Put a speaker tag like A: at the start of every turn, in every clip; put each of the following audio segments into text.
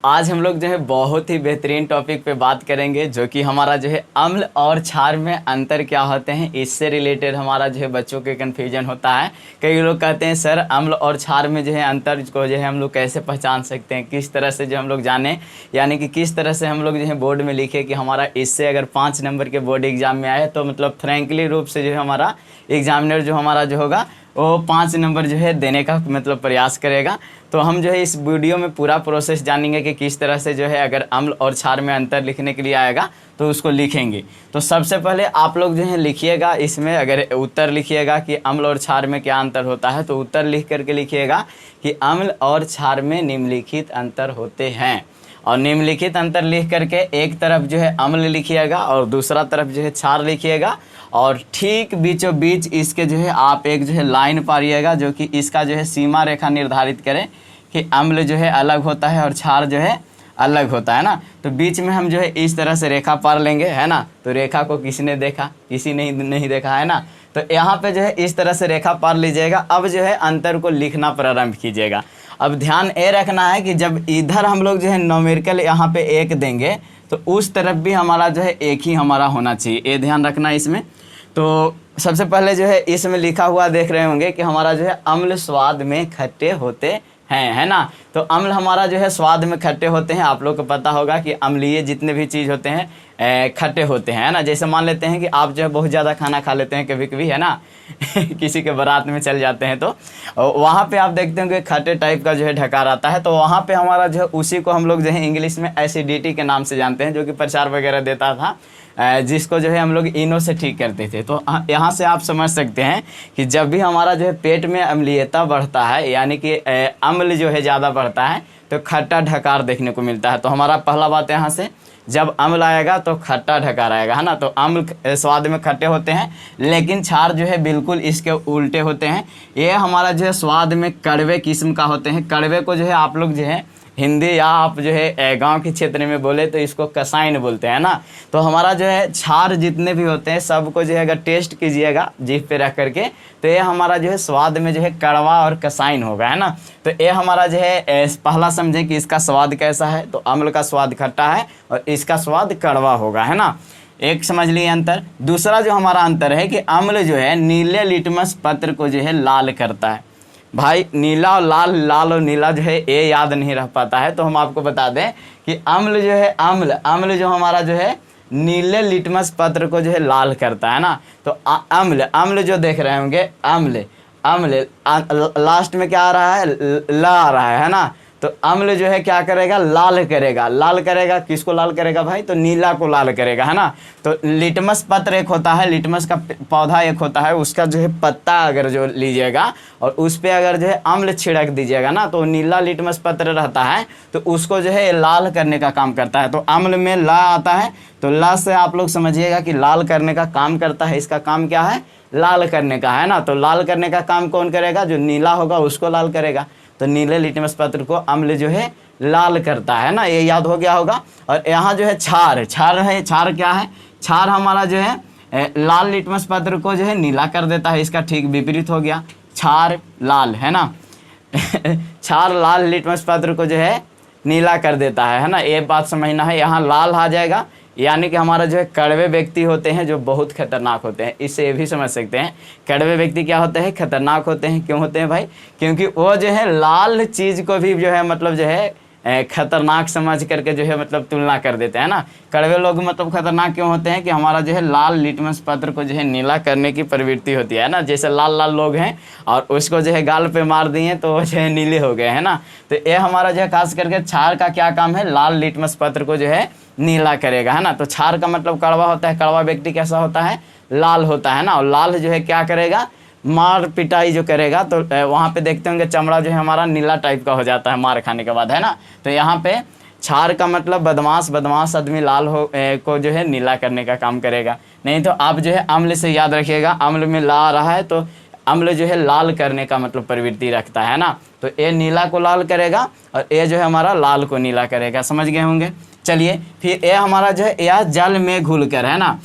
A: आज हम लोग जो है बहुत ही बेहतरीन टॉपिक पे बात करेंगे, जो कि हमारा जो है अम्ल और क्षार में अंतर क्या होते हैं। इससे रिलेटेड हमारा जो है बच्चों के कन्फ्यूजन होता है। कई लोग कहते हैं सर अम्ल और क्षार में जो है अंतर को जो है हम लोग कैसे पहचान सकते हैं, किस तरह से जो हम लोग जाने, यानी कि किस तरह से हम लोग जो है बोर्ड में लिखे कि हमारा इससे अगर 5 नंबर के बोर्ड एग्जाम में आए तो मतलब फ्रेंकली रूप से जो है हमारा एग्जामिनर जो हमारा जो होगा वो 5 नंबर जो है देने का मतलब प्रयास करेगा। तो हम जो है इस वीडियो में पूरा प्रोसेस जानेंगे कि किस तरह से जो है अगर अम्ल और क्षार में अंतर लिखने के लिए आएगा तो उसको लिखेंगे। तो सबसे पहले आप लोग जो है लिखिएगा, इसमें अगर उत्तर लिखिएगा कि अम्ल और क्षार में क्या अंतर होता है तो उत्तर लिख करके लिखिएगा कि अम्ल और क्षार में निम्नलिखित अंतर होते हैं। और निम्नलिखित अंतर लिख करके एक तरफ जो है अम्ल लिखिएगा और दूसरा तरफ जो है क्षार लिखिएगा, और ठीक बीचों बीच इसके जो है आप एक जो है लाइन पारिएगा जो कि इसका जो है सीमा रेखा निर्धारित करें कि अम्ल जो है अलग होता है और क्षार जो है अलग होता है ना। तो बीच में हम जो है इस तरह से रेखा पार लेंगे, है ना। तो रेखा को किसी ने देखा, किसी ने नहीं देखा, है ना। तो यहाँ पे जो है इस तरह से रेखा पार लीजिएगा। अब जो है अंतर को लिखना प्रारंभ कीजिएगा। अब ध्यान ये रखना है कि जब इधर हम लोग जो है न्यूमेरिकल यहाँ पे 1 देंगे तो उस तरफ भी हमारा जो है 1 ही हमारा होना चाहिए, ये ध्यान रखना है इसमें। तो सबसे पहले जो है इसमें लिखा हुआ देख रहे होंगे कि हमारा जो है अम्ल स्वाद में खट्टे होते हैं, है ना। तो अम्ल हमारा जो है स्वाद में खट्टे होते हैं। आप लोग को पता होगा कि अम्लीय जितने भी चीज़ होते हैं खट्टे होते हैं, है ना। जैसे मान लेते हैं कि आप जो है बहुत ज़्यादा खाना खा लेते हैं कभी कभी, है ना किसी के बारात में चल जाते हैं तो वहाँ पे आप देखते हैं कि खट्टे टाइप का जो है ढकार आता है। तो वहाँ पे हमारा जो है उसी को हम लोग जो है इंग्लिश में एसिडिटी के नाम से जानते हैं, जो कि प्रचार वगैरह देता था, जिसको जो है हम लोग इनो से ठीक करते थे। तो यहाँ से आप समझ सकते हैं कि जब भी हमारा जो है पेट में अम्लीयता बढ़ता है, यानी कि अम्ल जो है ज़्यादा बढ़ता है, तो खट्टा ढकार देखने को मिलता है। तो हमारा पहला बात यहाँ से, जब अम्ल आएगा तो खट्टा ढकार आएगा, है ना। तो अम्ल स्वाद में खट्टे होते हैं, लेकिन क्षार जो है बिल्कुल इसके उल्टे होते हैं। ये हमारा जो है स्वाद में कड़वे किस्म का होते हैं। कड़वे को जो है आप लोग जो है हिंदी या आप जो है गांव के क्षेत्र में बोले तो इसको कसाइन बोलते हैं ना। तो हमारा जो है क्षार जितने भी होते हैं सबको जो है अगर टेस्ट कीजिएगा जीभ पे रख करके, तो ये हमारा जो है स्वाद में जो है कड़वा और कसाइन होगा, है ना। तो ये हमारा जो है पहला समझें कि इसका स्वाद कैसा है। तो अम्ल का स्वाद खट्टा है और इसका स्वाद कड़वा होगा, है ना। एक समझ लिए अंतर। दूसरा जो हमारा अंतर है कि अम्ल जो है नीले लिटमस पत्र को जो है लाल करता है। भाई नीला और लाल, लाल और नीला जो है ये याद नहीं रह पाता है, तो हम आपको बता दें कि अम्ल जो है अम्ल जो हमारा जो है नीले लिटमस पत्र को जो है लाल करता है ना। तो अम्ल जो देख रहे होंगे अम्ल लास्ट में क्या आ रहा है, ला आ रहा है ना। तो अम्ल जो है क्या करेगा, लाल करेगा। किसको लाल करेगा भाई, तो नीला को लाल करेगा, है ना। तो लिटमस पत्र एक होता है, लिटमस का पौधा एक होता है, उसका जो है पत्ता अगर जो लीजिएगा और उस पर अगर जो है अम्ल छिड़क दीजिएगा ना, तो नीला लिटमस पत्र रहता है, तो उसको जो है लाल करने का काम करता है। तो अम्ल में ला आता है, तो ला से आप लोग समझिएगा कि लाल करने का काम करता है। इसका काम क्या है, लाल करने का, है ना। तो लाल करने का काम कौन करेगा, जो नीला होगा उसको लाल करेगा। तो नीले लिटमस पत्र को अम्ल जो है लाल करता है ना, ये याद हो गया होगा। और यहाँ जो है क्षार है। क्षार क्या है, क्षार हमारा जो है लाल लिटमस पत्र को जो है नीला कर देता है। इसका ठीक विपरीत हो गया, क्षार लाल, है ना क्षार लाल लिटमस पत्र को जो है नीला कर देता है ना। ये बात समझना है। यहाँ लाल आ जाएगा, यानी कि हमारा जो है कड़वे व्यक्ति होते हैं जो बहुत खतरनाक होते हैं। इससे ये भी समझ सकते हैं कड़वे व्यक्ति क्या होते हैं, खतरनाक होते हैं। क्यों होते हैं भाई, क्योंकि वो जो है लाल चीज़ को भी जो है मतलब जो है खतरनाक समझ करके जो है मतलब तुलना कर देते हैं ना। कड़वे लोग मतलब खतरनाक क्यों होते हैं कि हमारा जो है लाल लिटमस पत्र को जो है नीला करने की प्रवृत्ति होती है ना। जैसे लाल लोग हैं और उसको जो है गाल पे मार दिए तो वो जो है नीले हो गए, है ना। तो ये हमारा जो है खास करके क्षार का क्या काम है, लाल लिटमस पत्र को जो है नीला करेगा, है ना। तो क्षार का मतलब कड़वा होता है। कड़वा व्यक्ति कैसा होता है, लाल होता है ना। और लाल जो है क्या करेगा, मार पिटाई जो करेगा। तो वहाँ पे देखते होंगे चमड़ा जो है हमारा नीला टाइप का हो जाता है मार खाने के बाद, है ना। तो यहाँ पे क्षार का मतलब बदमाश आदमी लाल को जो है नीला करने का काम करेगा। नहीं तो आप जो है अम्ल से याद रखिएगा, अम्ल में ला आ रहा है तो अम्ल जो है लाल करने का मतलब प्रवृत्ति रखता है ना। तो ये नीला को लाल करेगा और ये जो है हमारा लाल को नीला करेगा। समझ गए होंगे। चलिए फिर ये हमारा जो है यह जल में घुलकर, है ना।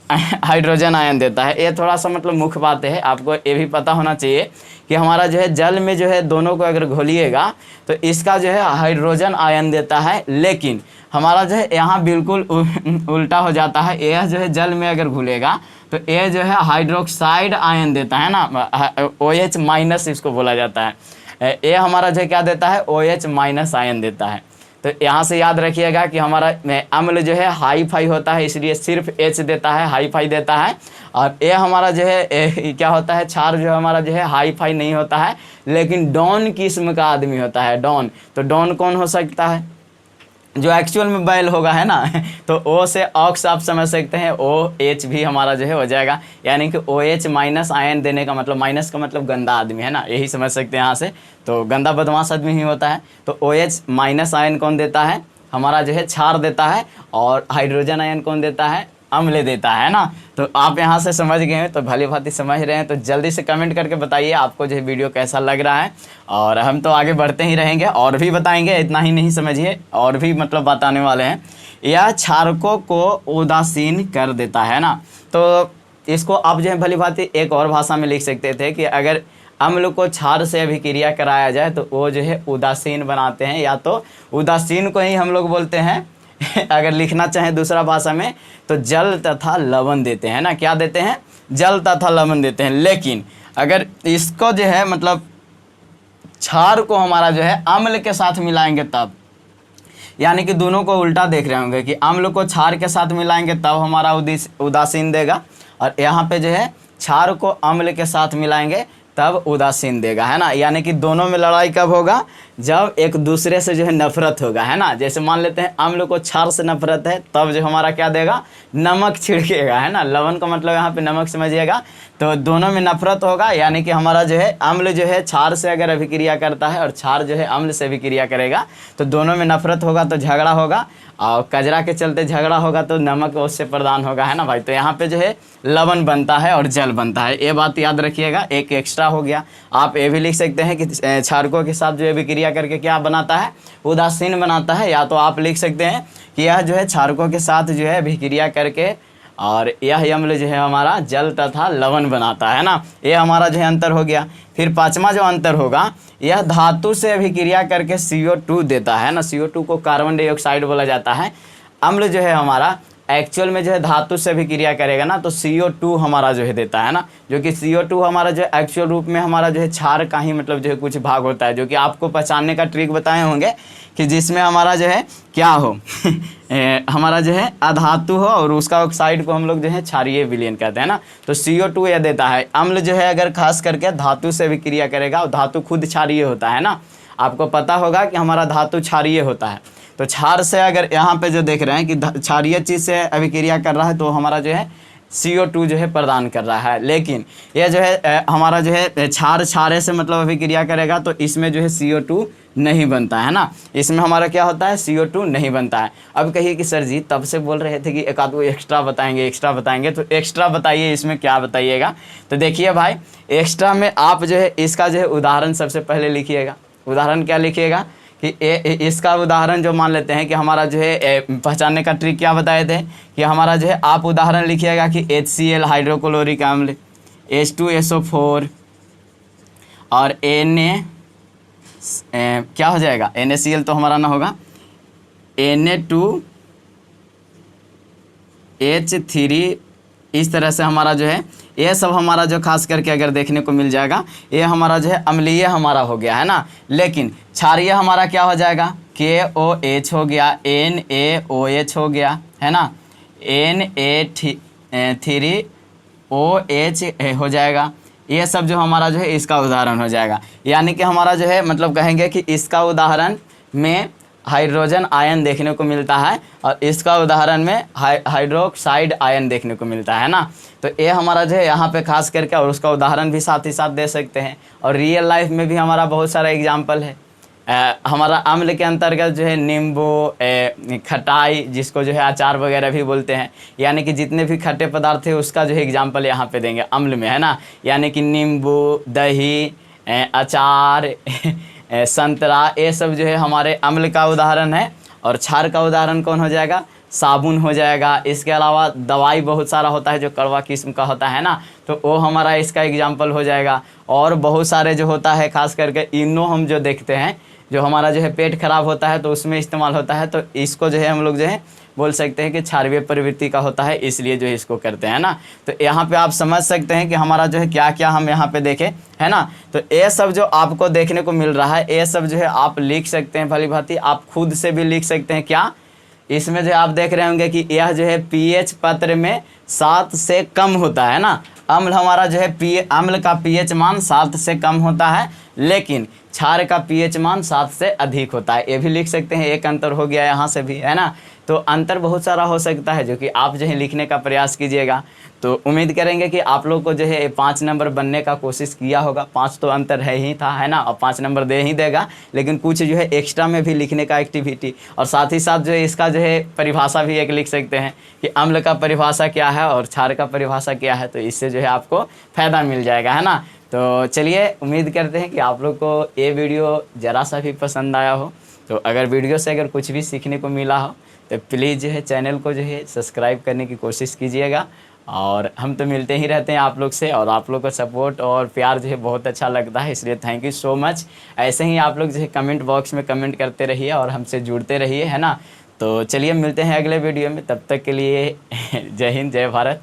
A: हाइड्रोजन आयन देता है। ये थोड़ा सा मतलब मुख्य बात है, आपको ये भी पता होना चाहिए कि हमारा जो है जल में जो है दोनों को अगर घोलिएगा तो इसका जो है हाइड्रोजन आयन देता है, लेकिन हमारा जो है यहाँ बिल्कुल उल्टा हो जाता है। यह जो है जल में अगर घुलेगा तो ये जो है हाइड्रोक्साइड आयन देता है ना, OH माइनस इसको बोला जाता है। ये हमारा जो है क्या देता है, OH माइनस आयन देता है। तो यहाँ से याद रखिएगा कि हमारा अम्ल जो है हाई फाई होता है, इसलिए सिर्फ H देता है, हाई फाई देता है। और ये हमारा जो है क्या होता है, क्षार जो हमारा जो है हाई फाई नहीं होता है, लेकिन डॉन किस्म का आदमी होता है, डॉन। तो डॉन कौन हो सकता है, जो एक्चुअल में बैल होगा, है ना। तो O से ऑक्स आप समझ सकते हैं, OH भी हमारा जो है हो जाएगा, यानी कि OH माइनस आयन देने का मतलब, माइनस का मतलब गंदा आदमी, है ना, यही समझ सकते हैं यहाँ से। तो गंदा बदमाश आदमी ही होता है। तो OH माइनस आयन कौन देता है, हमारा जो है क्षार देता है, और हाइड्रोजन आयन कौन देता है, अम्ल देता है ना। तो आप यहाँ से समझ गए हैं, तो भली भांति समझ रहे हैं, तो जल्दी से कमेंट करके बताइए आपको जो वीडियो कैसा लग रहा है। और हम तो आगे बढ़ते ही रहेंगे और भी बताएंगे, इतना ही नहीं समझिए, और भी मतलब बताने वाले हैं। यह क्षारकों को उदासीन कर देता है ना। तो इसको आप जो है भली भांति एक और भाषा में लिख सकते थे कि अगर अम्ल को क्षार से अभिक्रिया कराया जाए तो वो जो है उदासीन बनाते हैं, या तो उदासीन को ही हम लोग बोलते हैं अगर लिखना चाहें दूसरा भाषा में तो जल तथा लवण देते हैं ना। क्या देते हैं, जल तथा लवण देते हैं। लेकिन अगर इसको जो है मतलब क्षार को हमारा जो है अम्ल के साथ मिलाएंगे तब, यानी कि दोनों को उल्टा देख रहे होंगे कि अम्ल को क्षार के साथ मिलाएंगे तब हमारा उदासीन देगा, और यहाँ पे जो है क्षार को अम्ल के साथ मिलाएंगे तब उदासीन देगा, है ना। यानी कि दोनों में लड़ाई कब होगा, जब एक दूसरे से जो है नफरत होगा, है ना। जैसे मान लेते हैं अम्ल को क्षार से नफरत है, तब जो हमारा क्या देगा, नमक छिड़केगा, है ना। लवण का मतलब यहाँ पे नमक समझिएगा। तो दोनों में नफरत होगा, यानी कि हमारा जो है अम्ल जो है क्षार से अगर अभिक्रिया करता है और क्षार जो है अम्ल से अभिक्रिया करेगा, तो दोनों में नफरत होगा तो झगड़ा होगा, और कजरा के चलते झगड़ा होगा तो नमक उससे प्रदान होगा, है ना भाई। तो यहाँ पे जो है लवण बनता है और जल बनता है, ये बात याद रखिएगा। एक एक्स्ट्रा हो गया, आप ये भी लिख सकते हैं कि क्षारकों के साथ जो है अभिक्रिया करके क्या बनाता है, उदासीन बनाता है। या तो आप लिख सकते हैं कि यह जो है क्षारकों के साथ जो है अभिक्रिया करके और यह अम्ल जो है हमारा जल तथा लवण बनाता है ना। ये हमारा जो है अंतर हो गया। फिर पांचवा जो अंतर होगा, यह धातु से अभिक्रिया करके CO2 देता है ना। CO2 को कार्बन डाइऑक्साइड बोला जाता है। अम्ल जो है हमारा एक्चुअल में जो है धातु से अभिक्रिया करेगा ना, तो CO2 हमारा जो है देता है ना, जो कि CO2 हमारा जो है एक्चुअल रूप में हमारा जो है क्षार का ही मतलब जो है कुछ भाग होता है, जो कि आपको पहचानने का ट्रिक बताए होंगे कि जिसमें हमारा जो है क्या हो हमारा जो है अधातु हो और उसका ऑक्साइड को हम लोग जो है क्षारीय विलयन कहते हैं ना। तो CO2 यह देता है। अम्ल जो है अगर खास करके धातु से अभिक्रिया करेगा, और धातु खुद क्षारीय होता है ना, आपको पता होगा कि हमारा धातु क्षारीय होता है। तो क्षार से अगर यहाँ पे जो देख रहे हैं कि क्षारीय चीज़ से अभिक्रिया कर रहा है, तो हमारा जो है CO2 जो है प्रदान कर रहा है। लेकिन यह जो है हमारा जो है क्षारे से मतलब अभिक्रिया करेगा, तो इसमें जो है CO2 नहीं बनता है ना। इसमें हमारा क्या होता है, CO2 नहीं बनता है। अब कहिए कि सर जी तब से बोल रहे थे कि एक आध को एक्स्ट्रा बताएंगे, तो एक्स्ट्रा बताइए, इसमें क्या बताइएगा। तो देखिए भाई, एक्स्ट्रा में आप जो है इसका जो है उदाहरण सबसे पहले लिखिएगा। उदाहरण क्या लिखिएगा कि इसका उदाहरण जो मान लेते हैं कि हमारा जो है पहचानने का ट्रिक क्या बताए थे कि हमारा जो है आप उदाहरण लिखिएगा कि HCl हाइड्रोक्लोरिक अम्ल, H2SO4 और क्या हो जाएगा, NaCl तो हमारा ना होगा, Na2H3। इस तरह से हमारा जो है ये सब हमारा जो खास करके अगर देखने को मिल जाएगा, ये हमारा जो है अम्लीय हमारा हो गया, है ना। लेकिन क्षारीय हमारा क्या हो जाएगा, KOH हो गया, NaOH हो गया, है ना, Na3OH हो जाएगा। ये सब जो हमारा जो है इसका उदाहरण हो जाएगा। यानी कि हमारा जो है मतलब कहेंगे कि इसका उदाहरण में हाइड्रोजन आयन देखने को मिलता है, और इसका उदाहरण में हाइड्रोक्साइड आयन देखने को मिलता है ना। तो ये हमारा जो है यहाँ पे खास करके, और उसका उदाहरण भी साथ ही साथ दे सकते हैं। और रियल लाइफ में भी हमारा बहुत सारा एग्जाम्पल है। हमारा अम्ल के अंतर्गत जो है नींबू, खटाई, जिसको जो है अचार वगैरह भी बोलते हैं, यानी कि जितने भी खट्टे पदार्थ है उसका जो है एग्जाम्पल यहाँ पे देंगे अम्ल में, है ना। यानी कि नींबू, दही, अचार संतरा, ये सब जो है हमारे अम्ल का उदाहरण है। और क्षार का उदाहरण कौन हो जाएगा, साबुन हो जाएगा। इसके अलावा दवाई बहुत सारा होता है जो कड़वा किस्म का होता है ना, तो वो हमारा इसका एग्जाम्पल हो जाएगा। और बहुत सारे जो होता है खास करके इनो हम जो देखते हैं, जो हमारा जो है पेट खराब होता है तो उसमें इस्तेमाल होता है, तो इसको जो है हम लोग जो है बोल सकते हैं कि क्षारीय प्रवृत्ति का होता है, इसलिए जो है इसको करते हैं ना। तो यहाँ पे आप समझ सकते हैं कि हमारा जो है क्या क्या हम यहाँ पे देखें, है ना। तो ये सब जो आपको देखने को मिल रहा है, ये सब जो है आप लिख सकते हैं भली भांति, आप खुद से भी लिख सकते हैं। क्या इसमें जो आप देख रहे होंगे कि यह जो है पीएच पत्र में 7 से कम होता है ना। अम्ल हमारा जो है अम्ल का पीएच मान 7 से कम होता है, लेकिन क्षार का पीएच मान 7 से अधिक होता है। ये भी लिख सकते हैं, एक अंतर हो गया यहाँ से भी, है ना। तो अंतर बहुत सारा हो सकता है जो कि आप जो है लिखने का प्रयास कीजिएगा। तो उम्मीद करेंगे कि आप लोग को जो है 5 नंबर बनने का कोशिश किया होगा। 5 तो अंतर है ही था, है ना, और 5 नंबर दे ही देगा, लेकिन कुछ जो है एक्स्ट्रा में भी लिखने का एक्टिविटी, और साथ ही साथ जो है इसका जो है परिभाषा भी एक लिख सकते हैं कि अम्ल का परिभाषा क्या है और क्षार का परिभाषा क्या है। तो इससे जो है आपको फ़ायदा मिल जाएगा, है ना। तो चलिए, उम्मीद करते हैं कि आप लोग को ये वीडियो ज़रा सा भी पसंद आया हो। तो अगर वीडियो से अगर कुछ भी सीखने को मिला हो तो प्लीज़ जो है चैनल को जो है सब्सक्राइब करने की कोशिश कीजिएगा। और हम तो मिलते ही रहते हैं आप लोग से, और आप लोग का सपोर्ट और प्यार जो है बहुत अच्छा लगता है, इसलिए थैंक यू सो मच। ऐसे ही आप लोग जो है कमेंट बॉक्स में कमेंट करते रहिए और हमसे जुड़ते रहिए, है ना। तो चलिए मिलते हैं अगले वीडियो में, तब तक के लिए जय हिंद, जय भारत।